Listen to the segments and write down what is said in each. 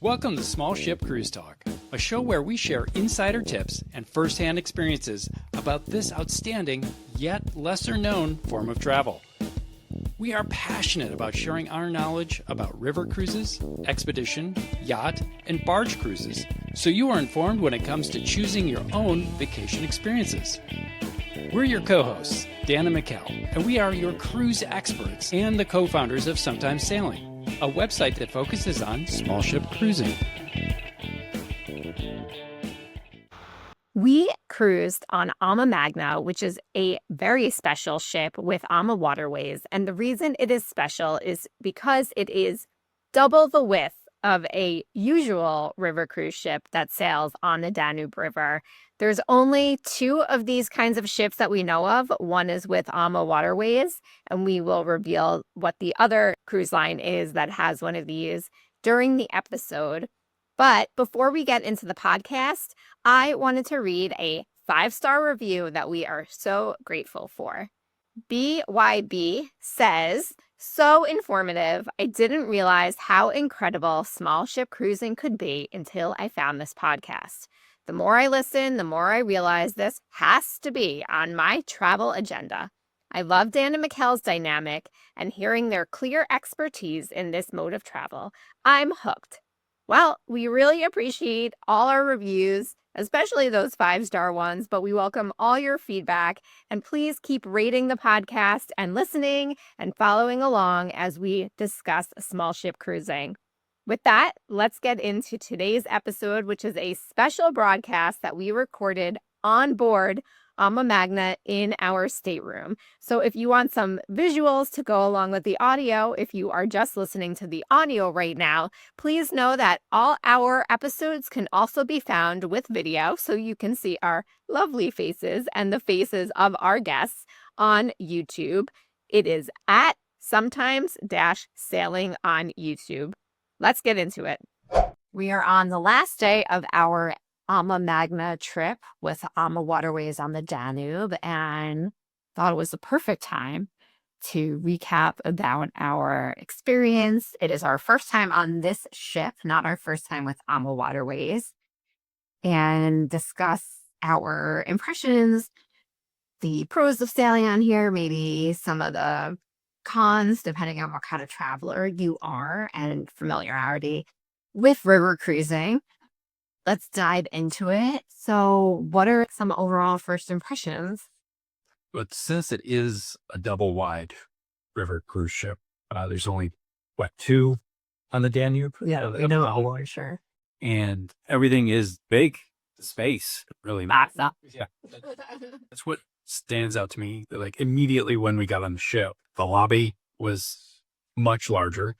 Welcome to Small Ship Cruise Talk, a show where we share insider tips and first-hand experiences about this outstanding, yet lesser-known form of travel. We are passionate about sharing our knowledge about river cruises, expedition, yacht, and barge cruises, so you are informed when it comes to choosing your own vacation experiences. We're your co-hosts, Dan and Mikkel, and we are your cruise experts and the co-founders of Sometimes Sailing, a website that focuses on small ship cruising. We cruised on AmaMagna, which is a very special ship with AmaWaterways. And the reason it is special is because it is double the width of a usual river cruise ship that sails on the Danube River. There's only 2 of these kinds of ships that we know of. One is with AmaWaterways, and we will reveal what the other cruise line is that has one of these during the episode. But before we get into the podcast, I wanted to read a 5-star review that we are so grateful for. BYB says, "So informative. I didn't realize how incredible small ship cruising could be until I found this podcast. The more I listen, the more I realize this has to be on my travel agenda. I love Dan and Mikkel's dynamic and hearing their clear expertise in this mode of travel. I'm hooked." Well, we really appreciate all our reviews, especially those 5-star ones, but we welcome all your feedback. And please keep rating the podcast and listening and following along as we discuss small ship cruising. With that, let's get into today's episode, which is a special broadcast that we recorded on board AmaMagna in our stateroom. So if you want some visuals to go along with the audio, if you are just listening to the audio right now, please know that all our episodes can also be found with video, so you can see our lovely faces and the faces of our guests on YouTube. It is at Sometimes-Sailing on YouTube. Let's get into it. We are on the last day of our AmaMagna trip with AmaWaterways on the Danube, and thought it was the perfect time to recap about our experience. It is our first time on this ship, not our first time with AmaWaterways, and discuss our impressions, the pros of sailing on here, maybe some of the cons, depending on what kind of traveler you are, and familiarity with river cruising. Let's dive into it. So what are some overall first impressions? But since it is a double wide river cruise ship, there's only, 2 on the Danube? Yeah, we know, sure. And everything is big. The space really matters. Yeah. That's what stands out to me. Like immediately when we got on the ship, the lobby was much larger,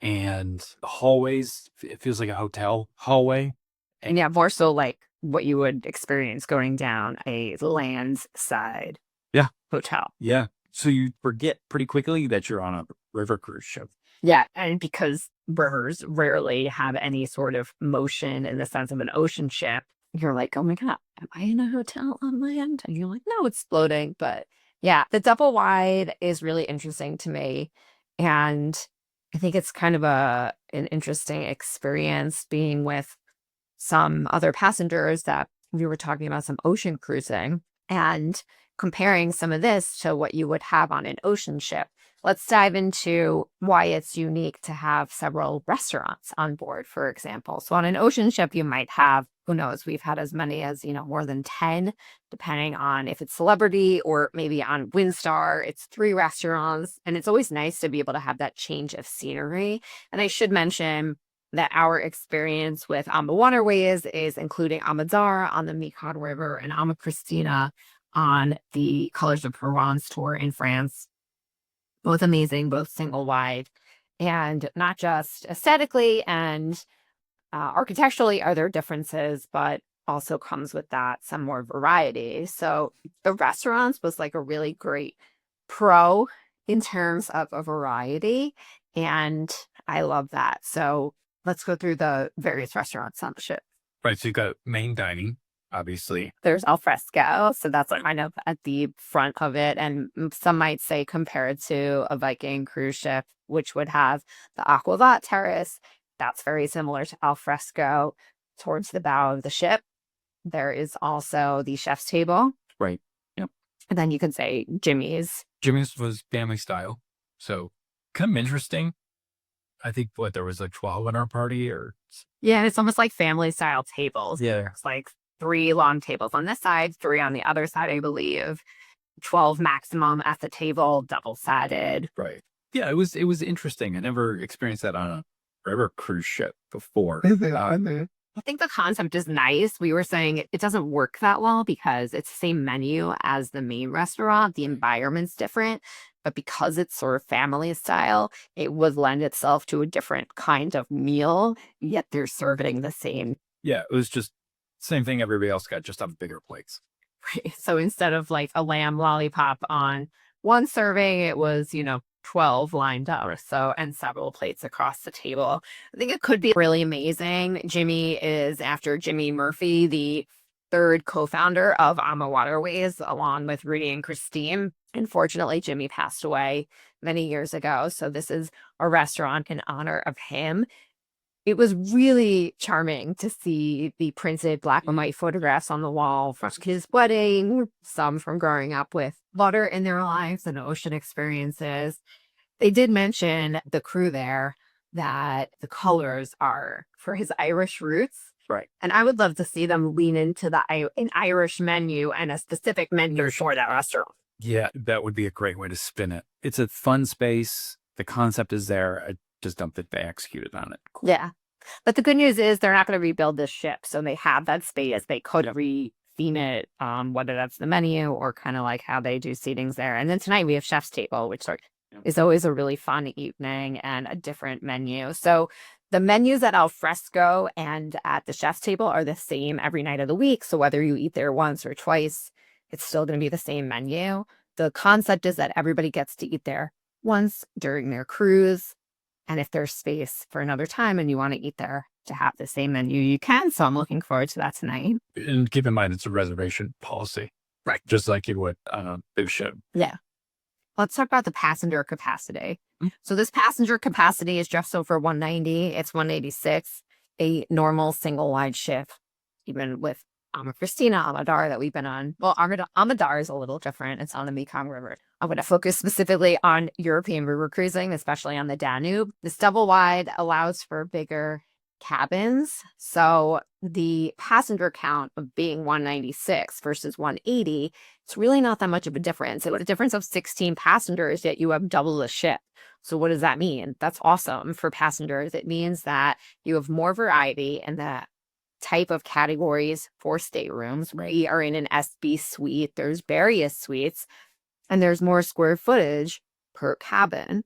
and the hallways, it feels like a hotel hallway. And yeah, more so like what you would experience going down a landside hotel. Yeah. So you forget pretty quickly that you're on a river cruise ship. Yeah. And because rivers rarely have any sort of motion in the sense of an ocean ship, you're like, oh my God, am I in a hotel on land? And you're like, no, it's floating. But yeah, the double wide is really interesting to me. And I think it's kind of an interesting experience being with some other passengers that we were talking about, some ocean cruising, and comparing some of this to what you would have on an ocean ship. Let's dive into why it's unique to have several restaurants on board, for example. So on an ocean ship, you might have, who knows, we've had as many as, more than 10, depending on if it's Celebrity, or maybe on Windstar, it's 3 restaurants. And it's always nice to be able to have that change of scenery. And I should mention that our experience with AmaWaterways is including Amadara on the Mekong River and Ama Christina on the Colors of Provence tour in France. Both amazing, both single wide, and not just aesthetically and architecturally are there differences, but also comes with that some more variety. So the restaurants was like a really great pro in terms of a variety, and I love that. So let's go through the various restaurants on the ship. Right. So you've got main dining, obviously. There's al fresco, so that's kind of at the front of it. And some might say compared to a Viking cruise ship, which would have the aqua terrace That's very similar to al fresco towards the bow of the ship. There is also the chef's table. Right. Yep. And then you could say Jimmy's. Jimmy's was family style. So kind of interesting. I think there was like 12 in our party or. Yeah, it's almost like family style tables. Yeah. It's like 3 long tables on this side, 3 on the other side, I believe. 12 maximum at the table, double sided. Right. Yeah, it was interesting. I never experienced that on a river cruise ship before. I think the concept is nice. We were saying it doesn't work that well because it's the same menu as the main restaurant. The environment's different, but because it's sort of family style, it would lend itself to a different kind of meal, yet they're serving the same. Yeah, it was just same thing everybody else got, just on bigger plates. Right. So instead of like a lamb lollipop on one serving, it was, 12 lined up or so and several plates across the table. I think it could be really amazing. Jimmy is, after Jimmy Murphy, the 3rd co-founder of AmaWaterways, along with Rudy and Christine. Unfortunately, Jimmy passed away many years ago. So this is a restaurant in honor of him. It was really charming to see the printed black and white photographs on the wall from his wedding, some from growing up with water in their lives and ocean experiences. They did mention, the crew there, that the colors are for his Irish roots. Right. And I would love to see them lean into an Irish menu and a specific menu for that restaurant. Yeah, that would be a great way to spin it. It's a fun space. The concept is there. I just don't think they executed on it. Cool. Yeah. But the good news is they're not going to rebuild this ship. So they have that space. They could retheme it, whether that's the menu or kind of like how they do seatings there. And then tonight we have chef's table, which is always a really fun evening and a different menu. So the menus at al fresco and at the chef's table are the same every night of the week. So whether you eat there once or twice, it's still going to be the same menu. The concept is that everybody gets to eat there once during their cruise. And if there's space for another time and you want to eat there to have the same menu, you can. So I'm looking forward to that tonight. And keep in mind, it's a reservation policy. Right. Just like you would on a big ship. Yeah. Let's talk about the passenger capacity. So this passenger capacity is just over 190. It's 186, a normal single wide ship, even with Christina Amadar that we've been on. Well, Amadar is a little different. It's on the Mekong River. I'm going to focus specifically on European river cruising, especially on the Danube. This double wide allows for bigger cabins. So the passenger count of being 196 versus 180, it's really not that much of a difference. It was a difference of 16 passengers, yet you have double the ship. So what does that mean? That's awesome for passengers. It means that you have more variety in the type of categories for staterooms. We are in an SB suite. There's various suites, and there's more square footage per cabin.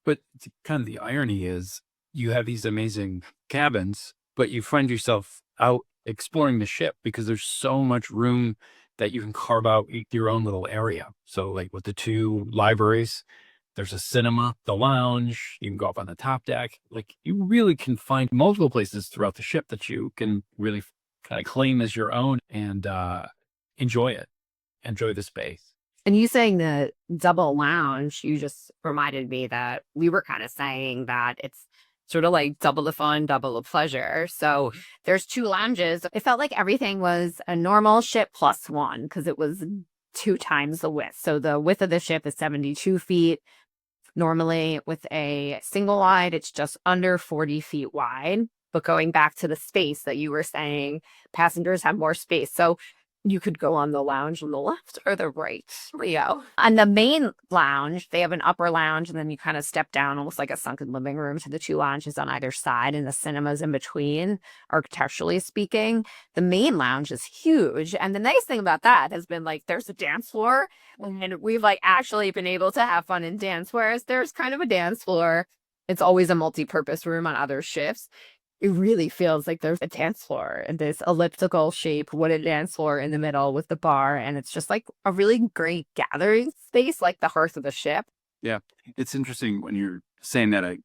But kind of the irony is you have these amazing cabins, but you find yourself out exploring the ship because there's so much room that you can carve out your own little area. So like with the 2 libraries, there's a cinema, the lounge, you can go up on the top deck. Like you really can find multiple places throughout the ship that you can really kind of claim as your own and enjoy it, enjoy the space. And you saying the double lounge, you just reminded me that we were kind of saying that it's sort of like double the fun, double the pleasure. So there's 2 lounges. It felt like everything was a normal ship plus 1 because it was 2 times the width. So the width of the ship is 72 feet. Normally with a single wide, it's just under 40 feet wide. But going back to the space that you were saying, passengers have more space. So you could go on the lounge on the left or the right, Leo. On the main lounge, they have an upper lounge, and then you kind of step down almost like a sunken living room to the 2 lounges on either side, and the cinemas in between, architecturally speaking. The main lounge is huge. And the nice thing about that has been like there's a dance floor, and we've like actually been able to have fun and dance, whereas there's kind of a dance floor. It's always a multi-purpose room on other ships. It really feels like there's a dance floor and this elliptical shape wooden dance floor in the middle with the bar. And it's just like a really great gathering space, like the hearth of the ship. Yeah. It's interesting when you're saying that. I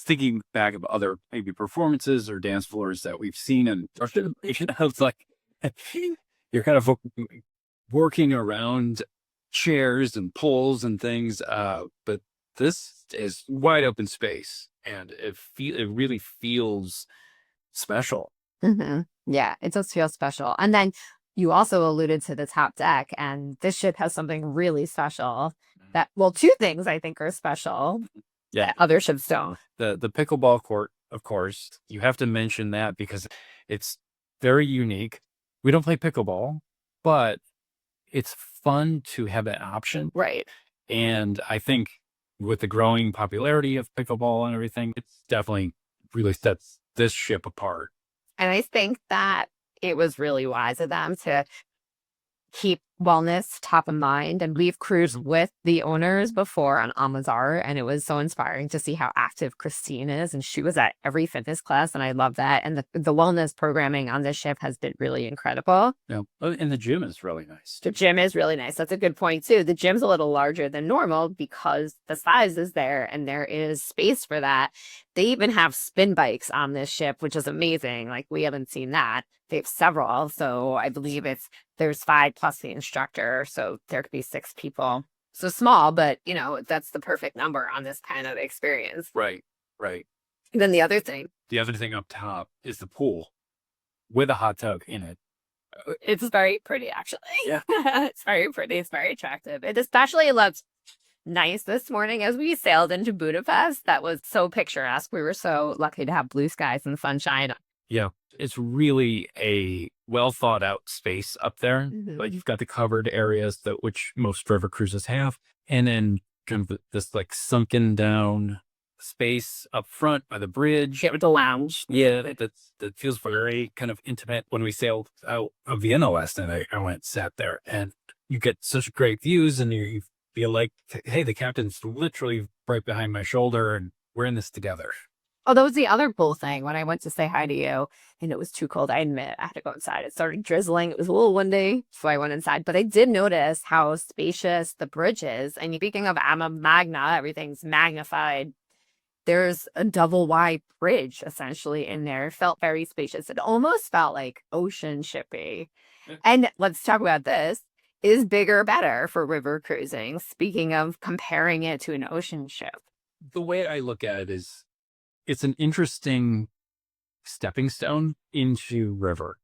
thinking back of other maybe performances or dance floors that we've seen. And I was like, you're kind of working around chairs and poles and things. But This is wide open space, and it really feels special. Yeah, it does feel special. And then you also alluded to the top deck, and this ship has something really special that, well, two things I think are special Yeah. that other ships don't. The pickleball court, of course, you have to mention that because it's very unique. We don't play pickleball, but it's fun to have that option. Right. And I think with the growing popularity of pickleball and everything, it's definitely really sets this ship apart. And I think that it was really wise of them to keep wellness top of mind. And we've cruised with the owners before on Amazar, and it was so inspiring to see how active Christine is. And she was at every fitness class, and I love that. And the wellness programming on this ship has been really incredible. Yeah. And the gym is really nice. The gym is really nice. That's a good point, too. The gym's a little larger than normal because the size is there and there is space for that. They even have spin bikes on this ship, which is amazing. Like, we haven't seen that. They have several. So I believe there's 5 plus the instructor. So there could be 6 people. So small, but that's the perfect number on this kind of experience. Right. Right. And then the other thing up top is the pool with a hot tub in it. It's very pretty, actually. Yeah. It's very pretty. It's very attractive. It especially looked nice this morning as we sailed into Budapest. That was so picturesque. We were so lucky to have blue skies and sunshine. Yeah. It's really a well thought out space up there. But you've got the covered areas which most river cruises have. And then kind of this like sunken down space up front by the bridge. Yeah, with the lounge. Yeah, that feels very kind of intimate. When we sailed out of Vienna last night, I went and sat there, and you get such great views, and you feel like, hey, the captain's literally right behind my shoulder, and we're in this together. Oh, that was the other cool thing when I went to say hi to you, and it was too cold. I admit, I had to go inside. It started drizzling. It was a little windy, so I went inside. But I did notice how spacious the bridge is. And speaking of AmaMagna, everything's magnified. There's a double wide bridge essentially in there. It felt very spacious. It almost felt like ocean shippy. And let's talk about this. Is bigger better for river cruising? Speaking of comparing it to an ocean ship. The way I look at it is it's an interesting stepping stone into river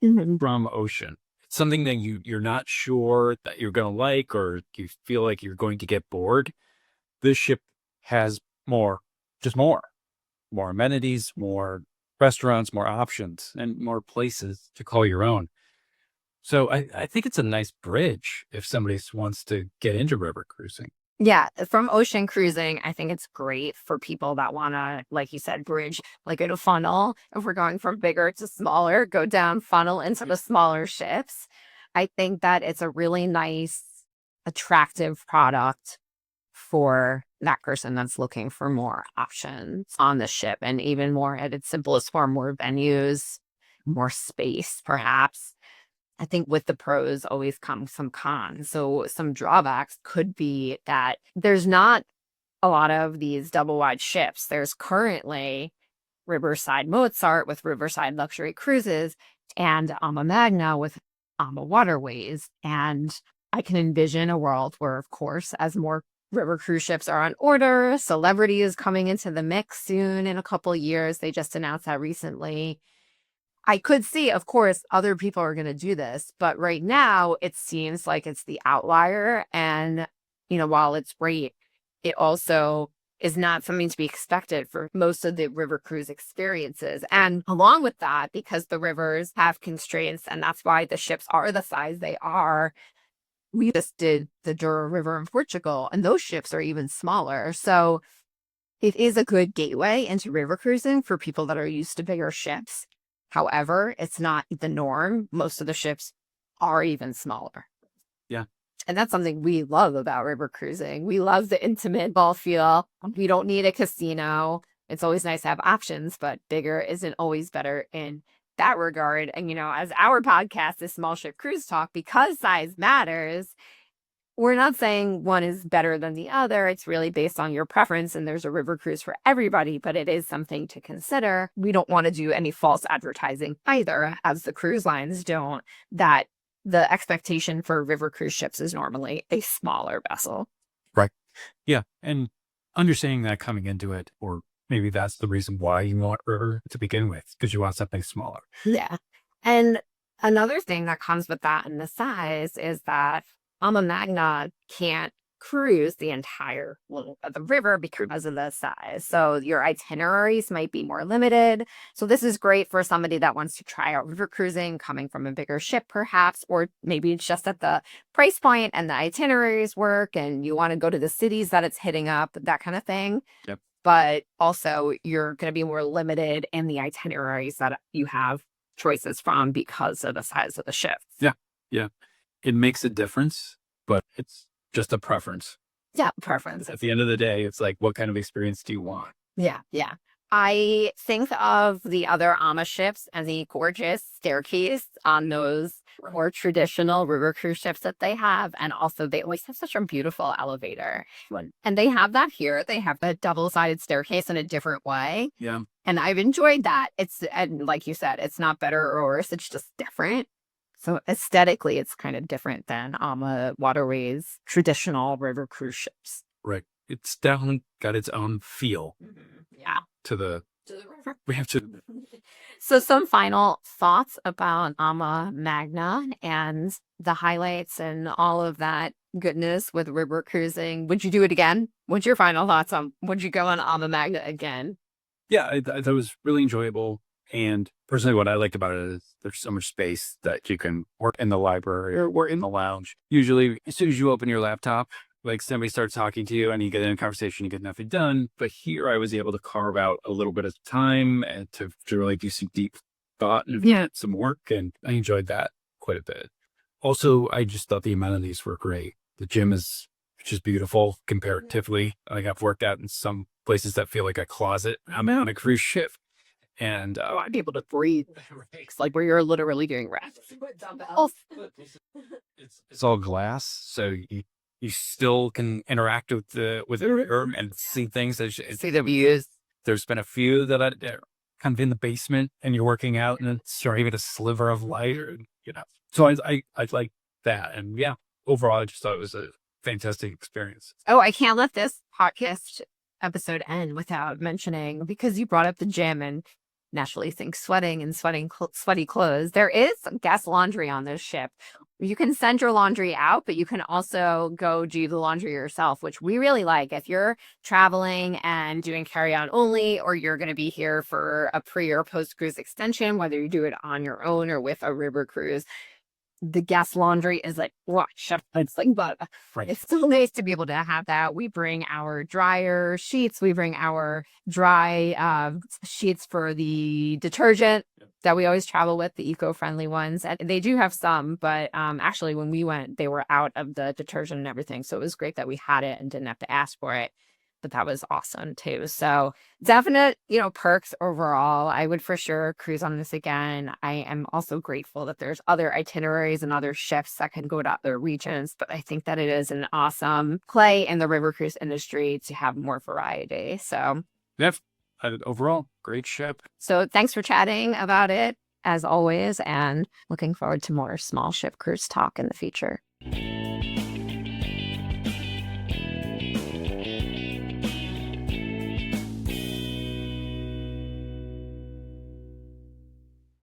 from ocean. It's something that you're not sure that you're going to like, or you feel like you're going to get bored. This ship has more amenities, more restaurants, more options, and more places to call your own. So I think it's a nice bridge if somebody wants to get into river cruising. Yeah, from ocean cruising, I think it's great for people that want to, like you said, bridge, like in a funnel. If we're going from bigger to smaller, go down funnel into the smaller ships. I think that it's a really nice, attractive product for that person that's looking for more options on the ship, and even more at its simplest form, more venues, more space, perhaps. I think with the pros always comes some cons. So some drawbacks could be that there's not a lot of these double wide ships. There's currently Riverside Mozart with Riverside Luxury Cruises and AmaMagna with AmaWaterways. And I can envision a world where, of course, as more river cruise ships are on order, Celebrity is coming into the mix soon in a couple of years. They just announced that recently. I could see, of course, other people are going to do this, but right now it seems like it's the outlier. And, while it's great, it also is not something to be expected for most of the river cruise experiences. And along with that, because the rivers have constraints, and that's why the ships are the size they are, we just did the Douro River in Portugal, and those ships are even smaller. So it is a good gateway into river cruising for people that are used to bigger ships. However, it's not the norm. Most of the ships are even smaller. Yeah. And that's something we love about river cruising. We love the intimate ball feel. We don't need a casino. It's always nice to have options, but bigger isn't always better in that regard. And, as our podcast is Small Ship Cruise Talk, because size matters, we're not saying one is better than the other. It's really based on your preference, and there's a river cruise for everybody, but it is something to consider. We don't want to do any false advertising either, as the cruise lines don't, that the expectation for river cruise ships is normally a smaller vessel. Right. Yeah. And understanding that coming into it, or maybe that's the reason why you want river to begin with, because you want something smaller. Yeah. And another thing that comes with that and the size is that AmaMagna can't cruise the entire length of the river because of the size. So your itineraries might be more limited. So this is great for somebody that wants to try out river cruising, coming from a bigger ship perhaps, or maybe it's just at the price point and the itineraries work and you want to go to the cities that it's hitting up, that kind of thing. Yep. But also you're going to be more limited in the itineraries that you have choices from because of the size of the ship. Yeah. Yeah. It makes a difference, but it's just a preference. Yeah, preference. At the end of the day, it's like, what kind of experience do you want? Yeah, yeah. I think of the other Ama ships and the gorgeous staircase on those more traditional river cruise ships that they have. And also they always have such a beautiful elevator. And they have that here. They have the double-sided staircase in a different way. Yeah. And I've enjoyed that. And like you said, it's not better or worse. It's just different. So aesthetically, it's kind of different than AmaWaterways traditional river cruise ships. Right. It's definitely got its own feel. Yeah. To the river. We have to. So some final thoughts about AmaMagna and the highlights and all of that goodness with river cruising. Would you do it again? What's your final thoughts on, would you go on AmaMagna again? Yeah, I thought it was really enjoyable. And personally, what I liked about it is there's so much space that you can work in the library or in the lounge. Usually, as soon as you open your laptop, like somebody starts talking to you and you get in a conversation, you get nothing done. But here I was able to carve out a little bit of time and to really do some deep thought and some work. And I enjoyed that quite a bit. Also, I just thought the amenities were great. The gym is just beautiful comparatively. Like I've worked out in some places that feel like a closet. I'm on a cruise ship. And I'd be able to breathe. It's like where you're literally doing reps. It's all glass, so you still can interact with the river and see things. See the views. There's been a few that I kind of in the basement, and you're working out, and it's even a sliver of light, or So I like that, and yeah, overall, I just thought it was a fantastic experience. Oh, I can't let this podcast episode end without mentioning, because you brought up the gym and naturally think sweating and sweaty clothes. There is guest laundry on this ship. You can send your laundry out, but you can also go do the laundry yourself, which we really like. If you're traveling and doing carry-on only, or you're going to be here for a pre or post-cruise extension, whether you do it on your own or with a river cruise, the guest laundry is like, it's like butter. Right. It's so nice to be able to have that. We bring our dryer sheets. We bring our dry sheets for the detergent that we always travel with, the eco-friendly ones. And they do have some, but actually when we went, they were out of the detergent and everything. So it was great that we had it and didn't have to ask for it. But that was awesome too. So definite, perks overall. I would for sure cruise on this again. I am also grateful that there's other itineraries and other ships that can go to other regions. But I think that it is an awesome play in the river cruise industry to have more variety. So yeah, overall, great ship. So thanks for chatting about it as always, and looking forward to more small ship cruise talk in the future.